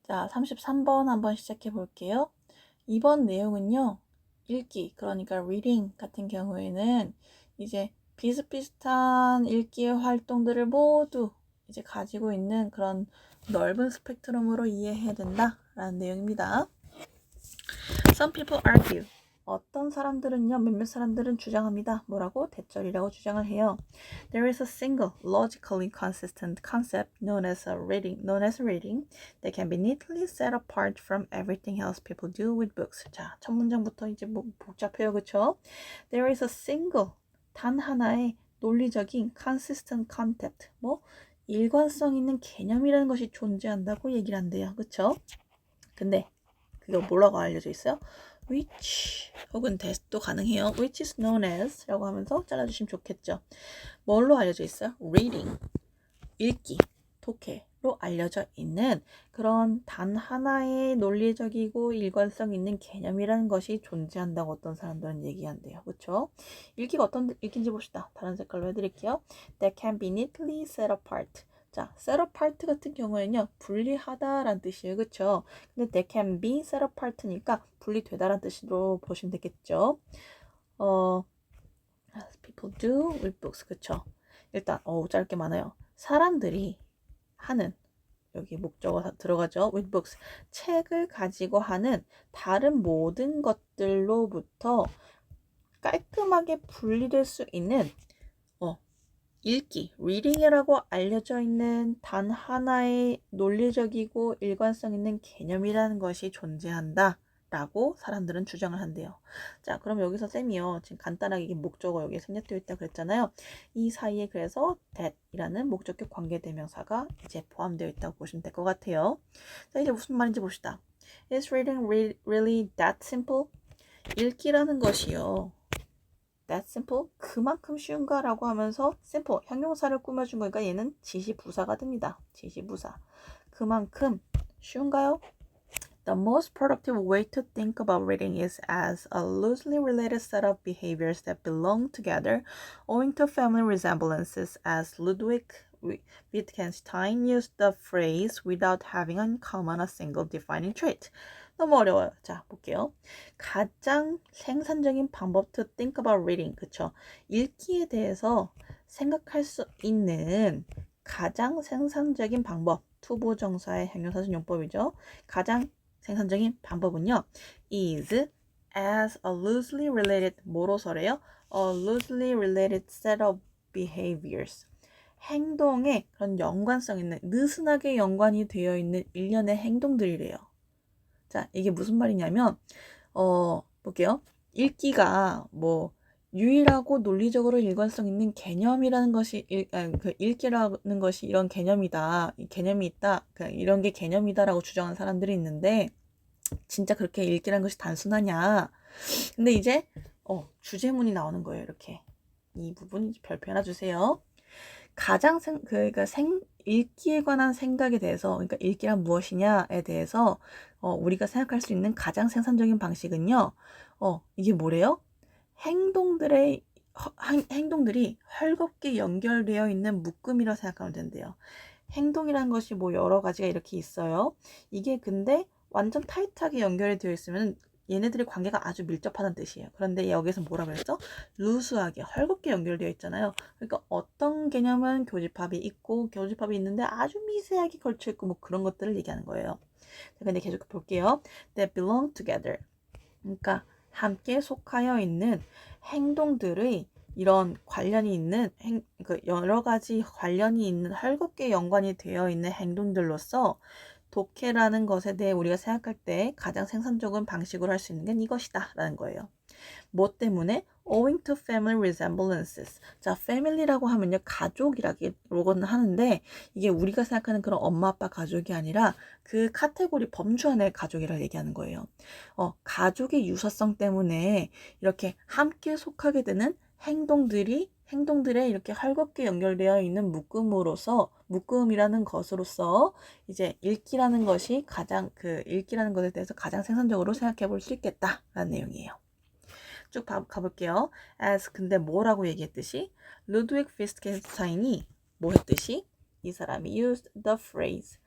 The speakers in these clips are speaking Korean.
자, 33번 한번 시작해 볼게요. 이번 내용은요, 읽기, 그러니까 reading 같은 경우에는 이제 비슷비슷한 읽기의 활동들을 모두 이제 가지고 있는 그런 넓은 스펙트럼으로 이해해야 된다라는 내용입니다. Some people argue. 어떤 사람들은요, 몇몇 사람들은 주장합니다. 뭐라고? 대절이라고 주장을 해요. There is a single, logically consistent concept known as reading that can be neatly set apart from everything else people do with books. 자, 첫 문장부터 이제 뭐 복잡해요, 그쵸? There is a single, 단 하나의 논리적인 consistent concept, 뭐 일관성 있는 개념이라는 것이 존재한다고 얘기를 한대요, 그쵸? 근데 그게 뭐라고 알려져 있어요? which 혹은 that도 가능해요. which is known as 라고 하면서 잘라주시면 좋겠죠. 뭘로 알려져 있어요? reading, 읽기, 독해로 알려져 있는 그런 단 하나의 논리적이고 일관성 있는 개념이라는 것이 존재한다고 어떤 사람들은 얘기한대요. 그렇죠? 읽기가 어떤 읽기인지 봅시다. 다른 색깔로 해드릴게요. That can be neatly set apart. 자, set apart 같은 경우에는요, 분리하다라는 뜻이에요. 그쵸? 근데 that can be set apart니까 분리되다라는 뜻으로 보시면 되겠죠. As people do with books. 그쵸? 일단, 짧게 많아요. 사람들이 하는, 여기 목적어 들어가죠. with books. 책을 가지고 하는 다른 모든 것들로부터 깔끔하게 분리될 수 있는 읽기, reading이라고 알려져 있는 단 하나의 논리적이고 일관성 있는 개념이라는 것이 존재한다 라고 사람들은 주장을 한대요. 자, 그럼 여기서 쌤이요, 지금 간단하게 이게 목적어 여기에 생략되어 있다고 그랬잖아요. 이 사이에 그래서 that이라는 목적격 관계대명사가 이제 포함되어 있다고 보시면 될 것 같아요. 자, 이제 무슨 말인지 봅시다. Is reading really that simple? 읽기라는 것이요, That simple? 그만큼 쉬운가? 라고 하면서 simple, 형용사를 꾸며준 거니까 얘는 지시부사가 됩니다. 지시부사. 그만큼 쉬운가요? The most productive way to think about reading is as a loosely related set of behaviors that belong together owing to family resemblances, as Ludwig Wittgenstein used the phrase without having in common a single defining trait. 너무 어려워요. 자, 볼게요. 가장 생산적인 방법 to think about reading. 그쵸? 읽기에 대해서 생각할 수 있는 가장 생산적인 방법. 투부정사의 형용사순 용법이죠. 가장 생산적인 방법은요, is as a loosely related, 뭐로서래요? A loosely related set of behaviors. 행동에 그런 연관성 있는, 느슨하게 연관이 되어 있는 일련의 행동들이래요. 자, 이게 무슨 말이냐면, 볼게요. 읽기가 뭐, 유일하고 논리적으로 일관성 있는 개념이라는 것이, 읽기라는 것이 이런 개념이다, 개념이 있다, 이런 게 개념이다라고 주장하는 사람들이 있는데, 진짜 그렇게 읽기라는 것이 단순하냐? 근데 이제, 주제문이 나오는 거예요, 이렇게. 이 부분 별표 하나 주세요. 가장 읽기에 관한 생각에 대해서, 그러니까 읽기란 무엇이냐에 대해서 우리가 생각할 수 있는 가장 생산적인 방식은요, 이게 뭐래요? 행동들이 헐겁게 연결되어 있는 묶음이라고 생각하면 된대요. 행동이라는 것이 뭐 여러 가지가 이렇게 있어요. 이게 근데 완전 타이트하게 연결이 되어 있으면 얘네들의 관계가 아주 밀접하다는 뜻이에요. 그런데 여기서 뭐라 그랬어? 루스하게, 헐겁게 연결되어 있잖아요. 그러니까 어떤 개념은 교집합이 있고 교집합이 있는데 아주 미세하게 걸쳐 있고 뭐 그런 것들을 얘기하는 거예요. 자, 근데 계속 볼게요. That belong together. 그러니까 함께 속하여 있는 행동들의 이런 관련이 있는 여러 가지 관련이 있는 헐겁게 연관이 되어 있는 행동들로서 독해라는 것에 대해 우리가 생각할 때 가장 생산적인 방식으로 할 수 있는 게 이것이다 라는 거예요. 뭐 때문에? Owing to family resemblances. 자, family라고 하면요, 가족이라고는 하는데 이게 우리가 생각하는 그런 엄마 아빠 가족이 아니라 그 카테고리 범주 안의 가족이라 얘기하는 거예요. 가족의 유사성 때문에 이렇게 함께 속하게 되는 행동들에 이렇게 헐겁게 연결되어 있는 묶음이라는 것으로서 이제 읽기라는 것에 대해서 가장 생산적으로 생각해 볼 수 있겠다라는 내용이에요. 쭉 가볼게요. as 근데 뭐라고 얘기했듯이 루드윅 피트겐스타인이 뭐 했듯이 이 사람이 used the phrase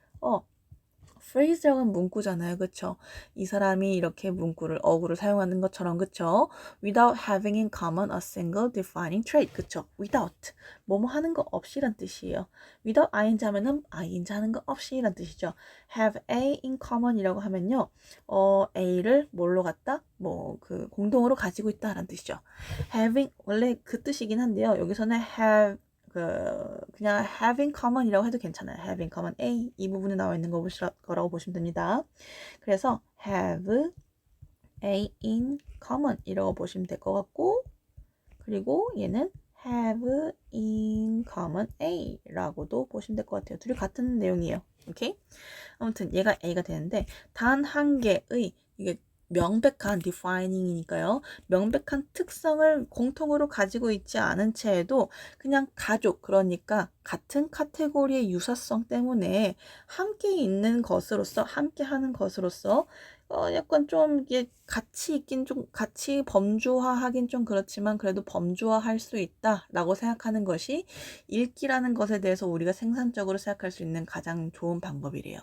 phrase라고 하면 문구잖아요. 그쵸? 이 사람이 이렇게 문구를, 어구를 사용하는 것처럼, 그쵸? without having in common a single defining trait. 그쵸? without. 뭐뭐 하는 거 없이란 뜻이에요. without ing 하면은 ing 하는 거 없이란 뜻이죠. have a in common 이라고 하면요. A를 뭘로 갖다? 뭐, 공동으로 가지고 있다라는 뜻이죠. having, 원래 그 뜻이긴 한데요. 여기서는 have, 그냥 have in common 이라고 해도 괜찮아요. have in common A. 이 부분에 나와 있는 거라고 보시면 됩니다. 그래서 have A in common 이라고 보시면 될 것 같고, 그리고 얘는 have in common A 라고도 보시면 될 것 같아요. 둘이 같은 내용이에요. 오케이? 아무튼 얘가 A가 되는데 단 한 개의 이게 명백한 defining이니까요. 명백한 특성을 공통으로 가지고 있지 않은 채에도 그냥 가족, 그러니까 같은 카테고리의 유사성 때문에 함께 있는 것으로서, 함께 하는 것으로서 약간 좀 이게 같이 있긴 좀 같이 범주화하긴 좀 그렇지만 그래도 범주화할 수 있다라고 생각하는 것이 읽기라는 것에 대해서 우리가 생산적으로 생각할 수 있는 가장 좋은 방법이래요.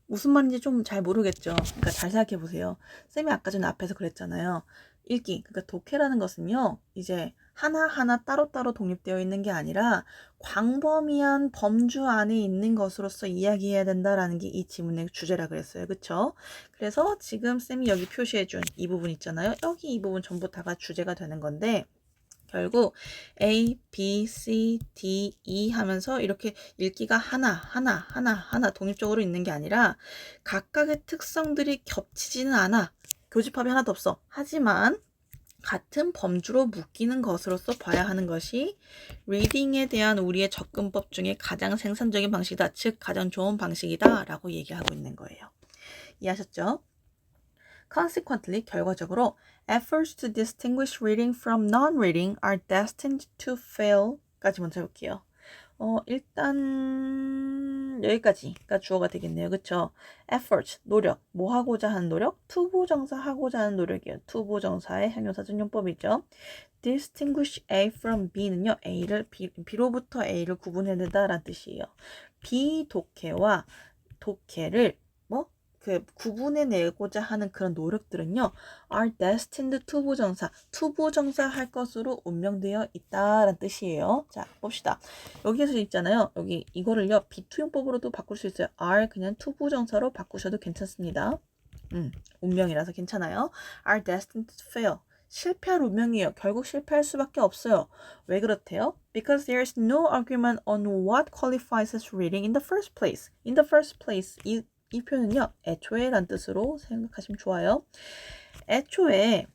무슨 말인지 좀 잘 모르겠죠. 그러니까 잘 생각해 보세요. 쌤이 아까 전에 앞에서 그랬잖아요. 읽기, 그러니까 독해라는 것은요, 이제 하나하나 따로따로 독립되어 있는 게 아니라 광범위한 범주 안에 있는 것으로서 이야기해야 된다라는 게 이 지문의 주제라 그랬어요. 그쵸? 그래서 지금 쌤이 여기 표시해준 이 부분 있잖아요. 여기 이 부분 전부 다가 주제가 되는 건데, 결국 A, B, C, D, E 하면서 이렇게 읽기가 하나 독립적으로 있는 게 아니라 각각의 특성들이 겹치지는 않아. 교집합이 하나도 없어. 하지만 같은 범주로 묶이는 것으로서 봐야 하는 것이 리딩에 대한 우리의 접근법 중에 가장 생산적인 방식이다. 즉 가장 좋은 방식이다 라고 얘기하고 있는 거예요. 이해하셨죠? Consequently, 결과적으로 efforts to distinguish reading from non-reading are destined to fail 까지 먼저 해볼게요. 일단 여기까지가 주어가 되겠네요. 그쵸? effort, 노력, 뭐 하고자 하는 노력? 투부정사 하고자 하는 노력이에요. 투부정사의 형용사적 용법이죠. distinguish A from B는요. B로부터 A를 구분해낸다라는 뜻이에요. 비독해와 독해를 구분해내고자 하는 그런 노력들은요, are destined 투부정사 할 것으로 운명되어 있다라는 뜻이에요. 자, 봅시다. 여기에서 있잖아요. 여기 이거를요, 비투용법으로도 바꿀 수 있어요. are 그냥 투부정사로 바꾸셔도 괜찮습니다. 운명이라서 괜찮아요. are destined to fail. 실패할 운명이에요. 결국 실패할 수밖에 없어요. 왜 그렇대요? Because there is no agreement on what qualifies as reading in the first place. In the first place. 이 표현은요, 애초에 란 뜻으로 생각하시면 좋아요. 애초에,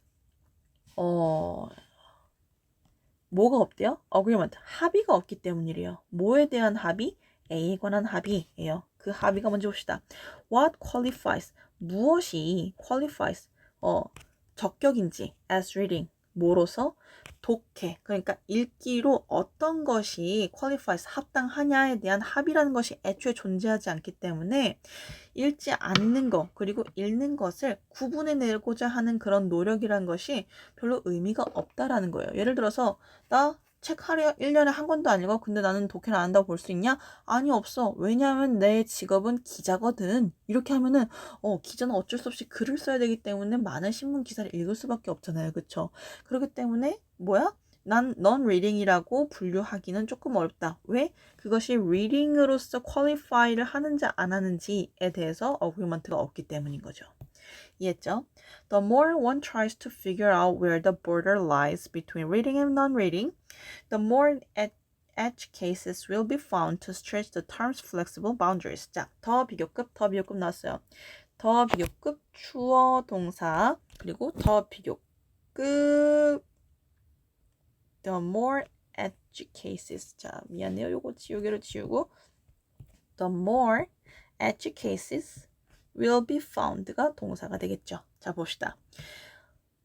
뭐가 없대요? agreement, 합의가 없기 때문이래요. 뭐에 대한 합의? A에 관한 합의예요. 그 합의가 먼저 봅시다. What qualifies, 무엇이 qualifies, 적격인지 as reading, 뭐로서? 독해, 그러니까 읽기로 어떤 것이 qualifies, 합당하냐에 대한 합의라는 것이 애초에 존재하지 않기 때문에 읽지 않는 것, 그리고 읽는 것을 구분해내고자 하는 그런 노력이란 것이 별로 의미가 없다라는 거예요. 예를 들어서 나 책 하루에 1년에 한 권도 안 읽어. 근데 나는 독해를 안 한다고 볼 수 있냐? 아니, 없어. 왜냐하면 내 직업은 기자거든. 이렇게 하면은 기자는 어쩔 수 없이 글을 써야 되기 때문에 많은 신문 기사를 읽을 수밖에 없잖아요. 그쵸? 그렇기 때문에 뭐야? 난 non-reading이라고 분류하기는 조금 어렵다. 왜? 그것이 reading으로서 qualify를 하는지 안 하는지에 대해서 agreement가 없기 때문인 거죠. 이해했죠? The more one tries to figure out where the border lies between reading and non-reading, the more edge cases will be found to stretch the term's flexible boundaries. 자, 더 비교급 나왔어요. 더 비교급 주어 동사 그리고 더 비교급 the more edge cases. 자, 미안해요. 요거 지우개로 지우고 the more edge cases will be found가 동사가 되겠죠. 자, 봅시다.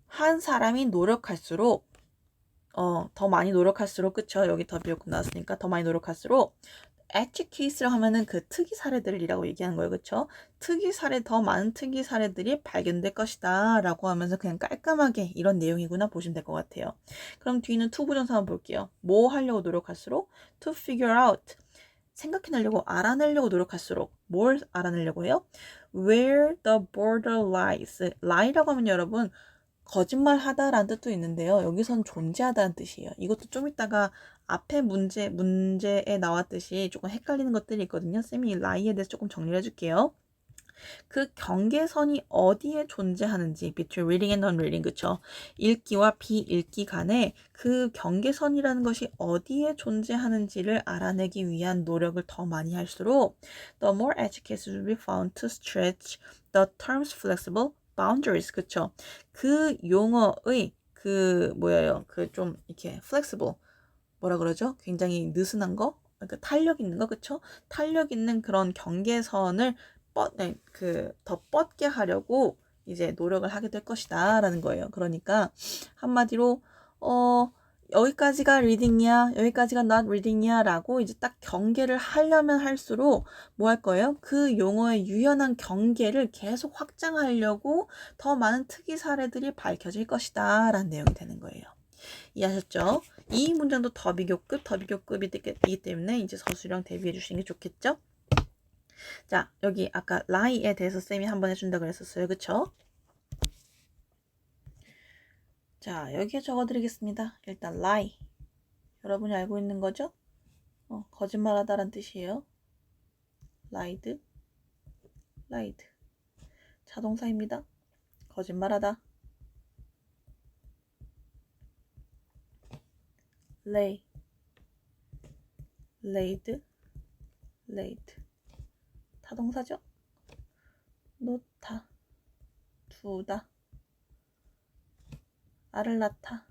한 사람이 노력할수록 더 많이 노력할수록, 그쵸? 여기 더 비교급 나왔으니까 더 많이 노력할수록 edge case를 하면은 그 특이 사례들이라고 얘기하는 거예요. 그쵸? 더 많은 특이 사례들이 발견될 것이다 라고 하면서 그냥 깔끔하게 이런 내용이구나 보시면 될 것 같아요. 그럼 뒤는 투부정사 한번 볼게요. 뭐 하려고 노력할수록 to figure out, 생각해내려고 알아내려고 노력할수록 뭘 알아내려고 해요? Where the border lies. lie라고 하면 여러분 거짓말하다라는 뜻도 있는데요. 여기선 존재하다는 뜻이에요. 이것도 좀 이따가 앞에 문제에 나왔듯이 조금 헷갈리는 것들이 있거든요. 쌤이 lie에 대해서 조금 정리를 해줄게요. 그 경계선이 어디에 존재하는지 between reading and non-reading 그쵸? 읽기와 비읽기 간에 그 경계선이라는 것이 어디에 존재하는지를 알아내기 위한 노력을 더 많이 할수록 the more educators will be found to stretch the term's flexible boundaries 그쵸? 그 용어의 그 좀 이렇게 flexible 뭐라 그러죠? 굉장히 느슨한 거? 그러니까 탄력 있는 거 그쵸? 탄력 있는 그런 경계선을 더 뻗게 하려고 이제 노력을 하게 될 것이다 라는 거예요. 그러니까 한마디로 여기까지가 리딩이야 여기까지가 not reading이야 라고 이제 딱 경계를 하려면 할수록 뭐 할 거예요? 그 용어의 유연한 경계를 계속 확장하려고 더 많은 특이 사례들이 밝혀질 것이다 라는 내용이 되는 거예요. 이해하셨죠? 이 문장도 더비교급이기 때문에 이제 서술형 대비해 주시는 게 좋겠죠? 자, 여기 아까 lie에 대해서 쌤이 한번 해준다 그랬었어요. 그쵸? 자, 여기에 적어드리겠습니다. 일단 lie. 여러분이 알고 있는 거죠? 거짓말하다란 뜻이에요. lied. 자동사입니다. 거짓말하다. laid. 타동사죠? 놓다, 두다, 알을 낳다.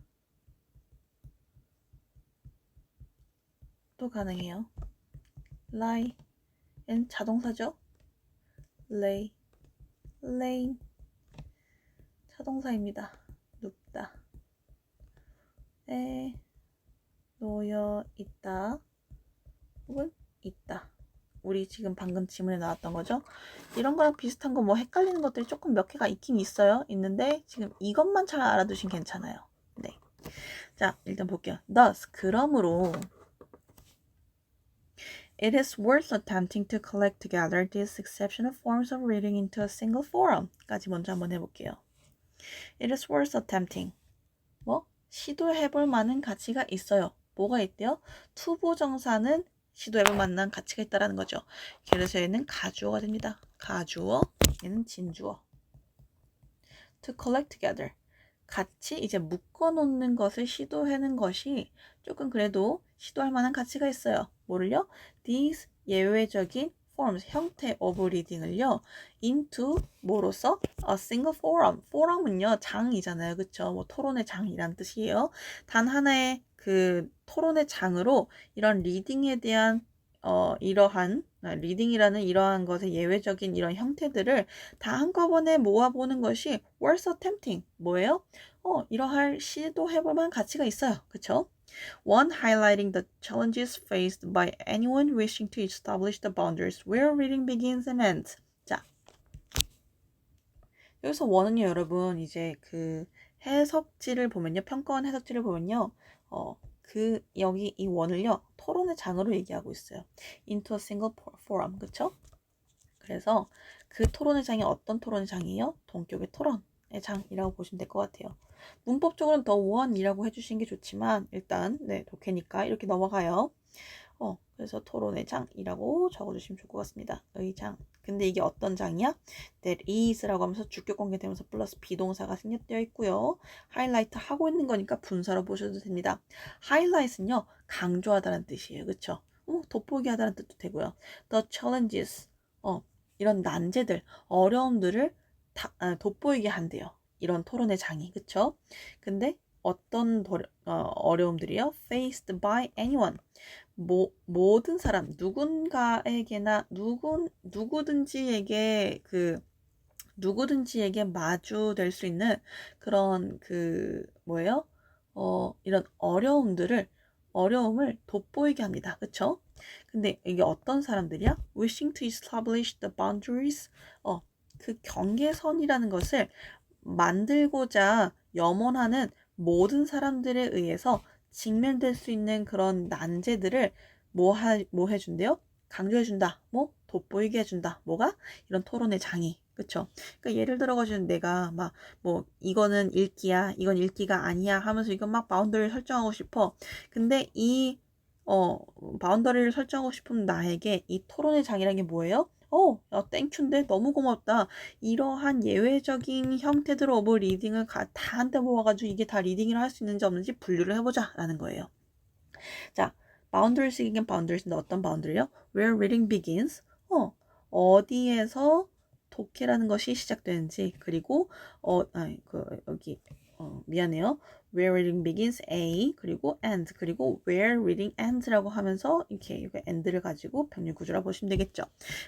또 가능해요. lie는 자동사죠? laying 자동사입니다. 눕다. 놓여 있다. 혹은 있다. 우리 지금 방금 지문에 나왔던 거죠. 이런 거랑 비슷한 거 뭐 헷갈리는 것들이 조금 몇 개가 있긴 있어요. 있는데 지금 이것만 잘 알아두시면 괜찮아요. 네. 자, 일단 볼게요. Thus, 그러므로 it is worth attempting to collect together these exceptional forms of reading into a single forum. 까지 먼저 한번 해볼게요. It is worth attempting. 시도해볼 만한 가치가 있어요. 뭐가 있대요? 투부정사는 시도해볼 만한 가치가 있다라는 거죠. 그래서 얘는 가주어가 됩니다. 가주어, 얘는 진주어. To collect together. 같이 이제 묶어놓는 것을 시도하는 것이 조금 그래도 시도할 만한 가치가 있어요. 뭐를요? These 예외적인 forms, 형태 of reading을요. into 뭐로서? A single forum. forum은요. 장이잖아요. 그쵸? 뭐 토론의 장이란 뜻이에요. 단 하나의 그 토론의 장으로 이런 리딩에 대한 리딩이라는 이러한 것의 예외적인 이런 형태들을 다 한꺼번에 모아보는 것이 worth attempting. 뭐예요? 이러할 시도해볼 만한 가치가 있어요. 그쵸? One, highlighting the challenges faced by anyone wishing to establish the boundaries where reading begins and ends. 자, 여기서 원은요, 여러분, 이제 그 해석지를 보면요, 평가원 해석지를 보면요, 여기 이 원을요, 토론의 장으로 얘기하고 있어요. Into a single forum, 그쵸? 그래서 그 토론의 장이 어떤 토론의 장이에요? 동격의 토론의 장이라고 보시면 될 것 같아요. 문법적으로는 더 원이라고 해주시는 게 좋지만 일단 독해니까 이렇게 넘어가요. 그래서 토론의 장이라고 적어주시면 좋을 것 같습니다. 의 장. 근데 이게 어떤 장이야? That is라고 하면서 주격 관계대명사 플러스 비동사가 생략되어 있고요. 하이라이트 하고 있는 거니까 분사로 보셔도 됩니다. 하이라이트는요. 강조하다는 뜻이에요. 그쵸? 돋보이게 하다는 뜻도 되고요. The challenges. 이런 난제들, 어려움들을 돋보이게 한대요. 이런 토론의 장이. 그쵸? 근데 어떤 어려움들이요? Faced by anyone. 모든 사람, 누군가에게나 누구든지에게 마주될 수 있는 그런 이런 어려움을 돋보이게 합니다. 그쵸? 근데 이게 어떤 사람들이야? Wishing to establish the boundaries. 그 경계선이라는 것을 만들고자 염원하는 모든 사람들에 의해서 직면될 수 있는 그런 난제들을 뭐 해준대요? 강조해준다. 뭐 돋보이게 해준다. 뭐가? 이런 토론의 장애. 그쵸? 그러니까 예를 들어가지고 내가 막 뭐 이거는 읽기야, 이건 읽기가 아니야 하면서 이건 막 바운더리를 설정하고 싶어. 근데 이 바운더리를 설정하고 싶은 나에게 이 토론의 장이라는 게 뭐예요? 야, 땡큐인데 너무 고맙다. 이러한 예외적인 형태들 오브 리딩을 다 한데 모아가지고 이게 다 리딩을 할 수 있는지 없는지 분류를 해보자 라는 거예요. 자, boundaries이긴 boundaries인데 어떤 boundary요? Where reading begins. 어디에서 독해라는 것이 시작되는지, 그리고 여기 미안해요. Where reading begins A, 그리고 and, 그리고 where reading ends라고 하면서 이렇게 이거 end를 가지고 병렬 구조라 보시면 되겠죠.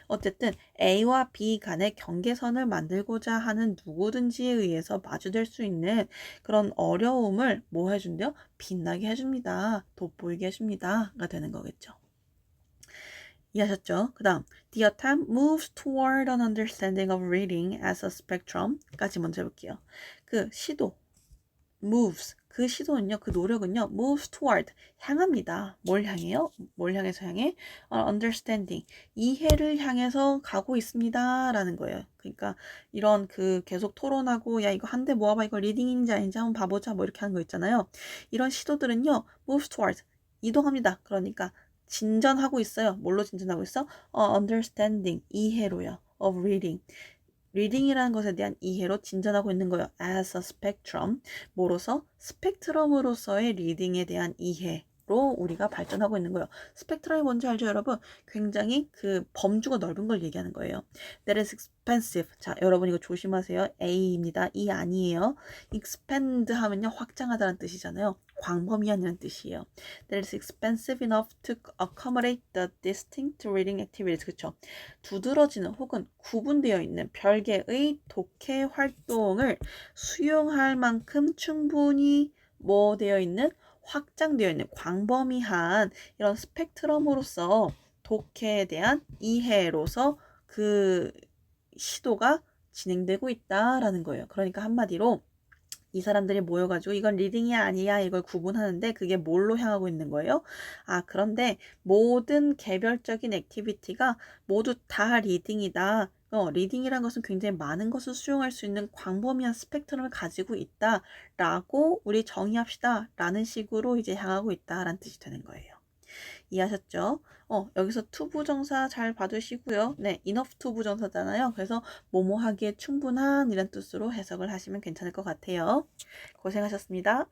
어쨌든 A와 B 간의 경계선을 만들고자 하는 누구든지에 의해서 마주될 수 있는 그런 어려움을 뭐 해준대요? 빛나게 해줍니다. 돋보이게 해줍니다.가 되는 거겠죠. 이해하셨죠? 그 다음, the attempt moves toward an understanding of reading as a spectrum까지 먼저 해볼게요. 그 시도, moves, 그 시도는요, 그 노력은요, moves toward, 향합니다. 뭘 향해요? 뭘 향해서 향해? understanding, 이해를 향해서 가고 있습니다. 라는 거예요. 그러니까 이런 그 계속 토론하고, 야, 이거 한 대 모아봐, 이거 리딩인지 아닌지 한번 봐보자, 뭐 이렇게 하는 거 있잖아요. 이런 시도들은요, moves toward, 이동합니다. 그러니까 진전하고 있어요. 뭘로 진전하고 있어? understanding, 이해로요. of reading. 리딩이라는 것에 대한 이해로 진전하고 있는 거예요. as a spectrum. 뭐로서? 스펙트럼으로서의 리딩에 대한 이해로 우리가 발전하고 있는 거예요. 스펙트럼이 뭔지 알죠, 여러분? 굉장히 그 범주가 넓은 걸 얘기하는 거예요. That is expensive. 자, 여러분 이거 조심하세요. A입니다. E 아니에요. expand 하면요, 확장하다는 뜻이잖아요. 광범위한이라는 뜻이에요. That is expensive enough to accommodate the distinct reading activities. 그쵸? 두드러지는 혹은 구분되어 있는 별개의 독해 활동을 수용할 만큼 충분히 뭐 되어 있는, 확장되어 있는 광범위한 이런 스펙트럼으로서 독해에 대한 이해로서 그 시도가 진행되고 있다라는 거예요. 그러니까 한마디로 이 사람들이 모여가지고 이건 리딩이 아니야 이걸 구분하는데 그게 뭘로 향하고 있는 거예요? 그런데 모든 개별적인 액티비티가 모두 다 리딩이다. 리딩이란 것은 굉장히 많은 것을 수용할 수 있는 광범위한 스펙트럼을 가지고 있다라고 우리 정의합시다 라는 식으로 이제 향하고 있다라는 뜻이 되는 거예요. 이해하셨죠? 여기서 to 부정사 잘 봐두시고요. 네, enough to 부정사잖아요. 그래서 뭐뭐 하기에 충분한 이런 뜻으로 해석을 하시면 괜찮을 것 같아요. 고생하셨습니다.